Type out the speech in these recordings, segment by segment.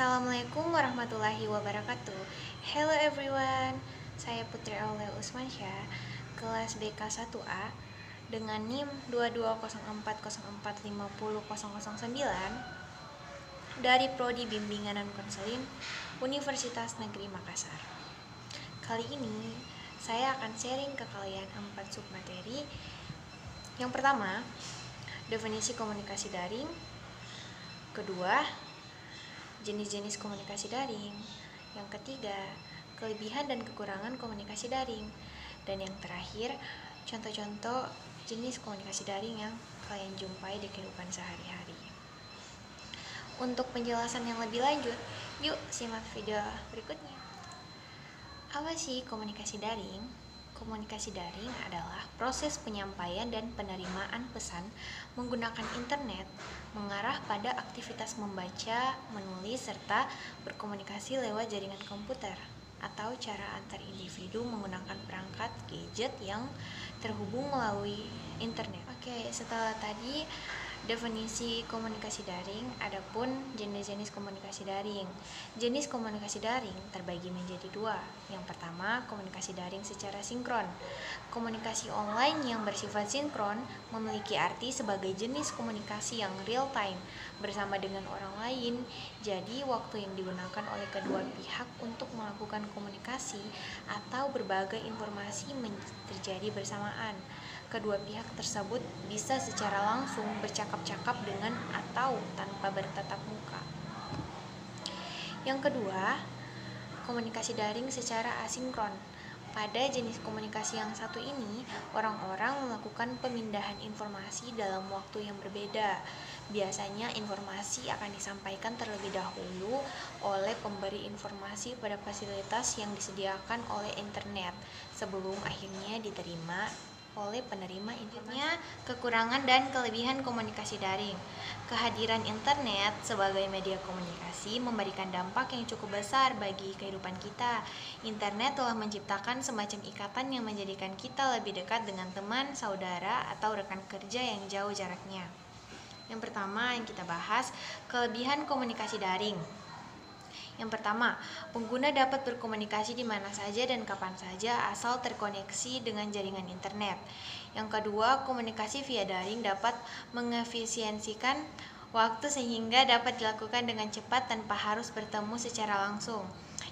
Assalamualaikum warahmatullahi wabarakatuh. Hello everyone, saya Putri Aulia Usmansyah, kelas BK1A dengan NIM 220404500009 dari Prodi Bimbingan dan Konseling Universitas Negeri Makassar. Kali ini saya akan sharing ke kalian 4 submateri. Yang pertama, definisi komunikasi daring. Kedua, jenis-jenis komunikasi daring. Yang ketiga, kelebihan dan kekurangan komunikasi daring. Dan yang terakhir, contoh-contoh jenis komunikasi daring yang kalian jumpai di kehidupan sehari-hari. Untuk penjelasan yang lebih lanjut, yuk simak video berikutnya. Apa sih komunikasi daring? Komunikasi daring adalah proses penyampaian dan penerimaan pesan menggunakan internet mengarah pada aktivitas membaca, menulis, serta berkomunikasi lewat jaringan komputer atau cara antar individu menggunakan perangkat gadget yang terhubung melalui internet. Oke, setelah tadi definisi komunikasi daring, adapun jenis-jenis komunikasi daring. Jenis komunikasi daring terbagi menjadi dua. Yang pertama, komunikasi daring secara sinkron. Komunikasi online yang bersifat sinkron memiliki arti sebagai jenis komunikasi yang real time bersama dengan orang lain. Jadi, waktu yang digunakan oleh kedua pihak untuk melakukan komunikasi atau berbagai informasi terjadi bersamaan. Kedua pihak tersebut bisa secara langsung bercakap-cakap dengan atau tanpa bertatap muka. Yang kedua, komunikasi daring secara asinkron. Pada jenis komunikasi yang satu ini, orang-orang melakukan pemindahan informasi dalam waktu yang berbeda. Biasanya informasi akan disampaikan terlebih dahulu oleh pemberi informasi pada fasilitas yang disediakan oleh internet sebelum akhirnya diterima oleh penerima intinya. Kekurangan dan kelebihan komunikasi daring. Kehadiran internet sebagai media komunikasi memberikan dampak yang cukup besar bagi kehidupan kita. Internet telah menciptakan semacam ikatan yang menjadikan kita lebih dekat dengan teman, saudara, atau rekan kerja yang jauh jaraknya. Yang pertama yang kita bahas, kelebihan komunikasi daring. Yang pertama, pengguna dapat berkomunikasi di mana saja dan kapan saja asal terkoneksi dengan jaringan internet. Yang kedua, komunikasi via daring dapat mengefisiensikan waktu sehingga dapat dilakukan dengan cepat tanpa harus bertemu secara langsung.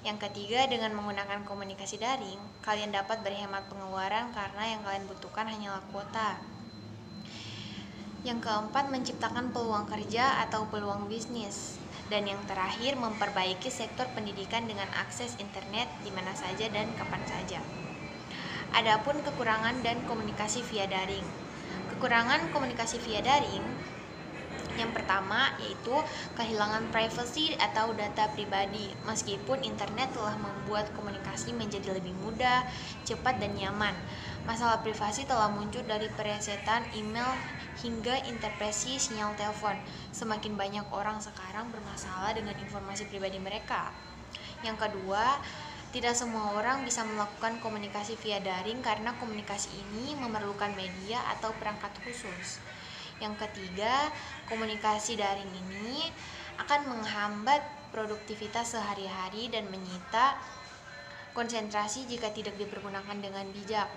Yang ketiga, dengan menggunakan komunikasi daring, kalian dapat berhemat pengeluaran karena yang kalian butuhkan hanyalah kuota. Yang keempat, menciptakan peluang kerja atau peluang bisnis. Dan yang terakhir, memperbaiki sektor pendidikan dengan akses internet di mana saja dan kapan saja. Adapun kekurangan dan komunikasi via daring. Kekurangan komunikasi via daring yang pertama yaitu kehilangan privasi atau data pribadi. Meskipun internet telah membuat komunikasi menjadi lebih mudah, cepat, dan nyaman, masalah privasi telah muncul dari peresetan email hingga intervensi sinyal telepon. Semakin banyak orang sekarang bermasalah dengan informasi pribadi mereka. Yang kedua, tidak semua orang bisa melakukan komunikasi via daring karena komunikasi ini memerlukan media atau perangkat khusus. Yang ketiga, komunikasi daring ini akan menghambat produktivitas sehari-hari dan menyita konsentrasi jika tidak dipergunakan dengan bijak.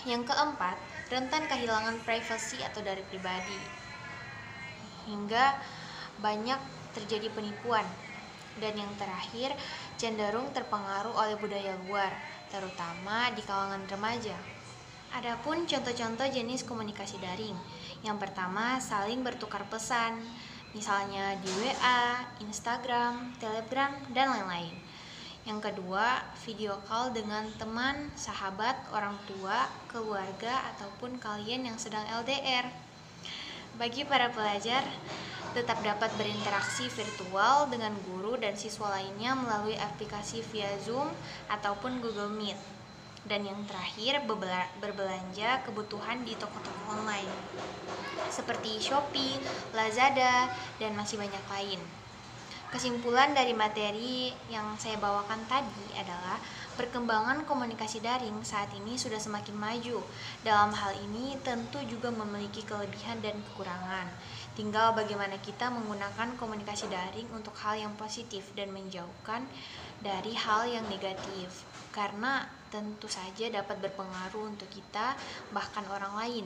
Yang keempat, rentan kehilangan privasi atau data pribadi, hingga banyak terjadi penipuan. Dan yang terakhir, cenderung terpengaruh oleh budaya luar, terutama di kalangan remaja. Adapun contoh-contoh jenis komunikasi daring. Yang pertama, saling bertukar pesan, misalnya di WA, Instagram, Telegram, dan lain-lain. Yang kedua, video call dengan teman, sahabat, orang tua, keluarga, ataupun kalian yang sedang LDR. Bagi para pelajar, tetap dapat berinteraksi virtual dengan guru dan siswa lainnya melalui aplikasi via Zoom ataupun Google Meet. Dan yang terakhir, berbelanja kebutuhan di toko-toko online seperti Shopee, Lazada, dan masih banyak lain. Kesimpulan dari materi yang saya bawakan tadi adalah perkembangan komunikasi daring saat ini sudah semakin maju. Dalam hal ini tentu juga memiliki kelebihan dan kekurangan. Tinggal bagaimana kita menggunakan komunikasi daring untuk hal yang positif dan menjauhkan dari hal yang negatif. Karena tentu saja dapat berpengaruh untuk kita bahkan orang lain.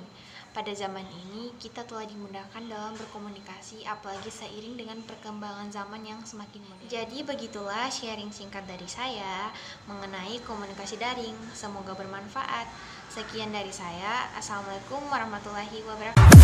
Pada zaman ini, kita telah dimudahkan dalam berkomunikasi, apalagi seiring dengan perkembangan zaman yang semakin modern. Jadi begitulah sharing singkat dari saya mengenai komunikasi daring. Semoga bermanfaat. Sekian dari saya. Assalamualaikum warahmatullahi wabarakatuh.